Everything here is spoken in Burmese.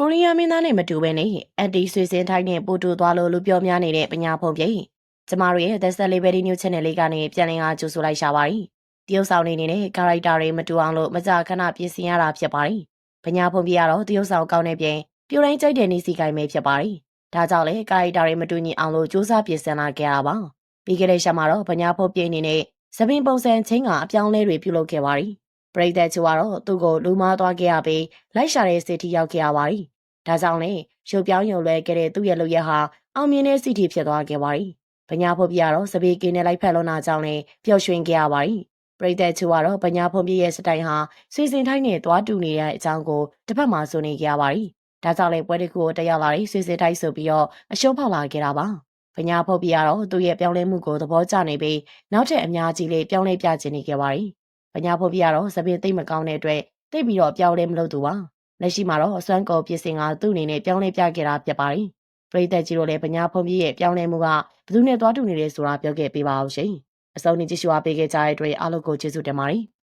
ကိုရီးယားမင်းသားနဲ့မတူဘဲနဲ့အန်တီဆွေစင်ထိုင်းနဲ့ပို့တူသွားလို့လူပြောများနေတဲ့ပညာဖုံပြေကျမတို့ရဲ့ The Celebrity News Channel လေးကနေပြန်လည်အားကြိုဆိုလိုက်ရှာပါတယ်။တရုတ်ဆောင်နေနေတဲ့ character တွေမတူအောင်လို့မကြာခဏပြင်ဆင်ရတာဖြစ်ပါတယ်။ပညာဖုံပြေကတော့တရုတ်ဆောင်ကောင်းတဲ့ပြင်ပြိုတိုင်းကြိုက်တဲ့နေစီကိုင်ပဲဖြစ်ပါတယ်။ဒါကြောင့်လေ character တွေမတူညီအောင်လို့စူးစမ်းပြင်ဆင်လာခဲ့တာပါ။ပြီးခဲ့တဲ့ရှမှာတော့ပညာဖုံပြေအနေနဲ့သပင်ပုံစံချင်းကအပြောင်းလဲတွေပြုလုပ်ခဲ့ပါတယ်။ပရိသတ်ချူကတော့သူ့ကိုလူမားသွားခဲ့ရပြီးလိုက်ရှာတဲ့စိတ်ထိရောက်ခဲ့ရပါတယ်။ဒါကြောင့်လေရုပ်ပြောင်းရုံလွဲခဲ့တဲ့သူ့ရဲ့လုပ်ရက်ဟာအောင်မြင်တဲ့စီတီဖြစ်သွားခဲ့ပါတယ်။ပညာဖို့ပြတော့စပီကင်းနဲ့လိုက်ဖက်လွန်တာကြောင့်လည်းပျော်ရွှင်ခဲ့ရပါတယ်။ပရိသတ်ချူကတော့ပညာဖို့ပြရဲ့စတိုင်ဟာဆွေစဉ်ထိုင်းနဲ့သွားတူနေတဲ့အကြောင်းကိုတစ်ဖက်မှာဆိုနေကြရပါတယ်။ဒါကြောင့်လေပွဲတစ်ခုကိုတက်ရောက်လာတဲ့ဆွေစဉ်ထိုင်းဆိုပြီးတော့အရှုံးဖောက်လာခဲ့တာပါ။ပညာဖို့ပြတော့သူ့ရဲ့ပြောင်းလဲမှုကိုသဘောကျနေပြီးနောက်ထပ်အများကြီးလေးပြောင်းလဲပြချင်နေခဲ့ပါတယ်။ပညာဖို့ပြတော့စပင်းသိမ့်မကောင်းတဲ့အတွက်သိပြီးတော့ပြောင်းလဲမလုပ်သူပါ။လက်ရှိမှာတော့အစွမ်းကုန်ပြင်ဆင်ကသူ့အနေနဲ့ပြောင်းလဲပြခဲ့တာဖြစ်ပါတယ်။ပရိသတ်ကြီးတို့လည်းပညာဖုံးပြည့်ရဲ့ပြောင်းလဲမှုကဘယ်သူနဲ့သွားတူနေလဲဆိုတာပြောခဲ့ပေးပါအောင်ရှင်။အစုံနဲ့ကြည့်ရှုအားပေးခဲ့ကြတဲ့အတွက်အားလုံးကိုကျေးဇူးတင်ပါတယ်။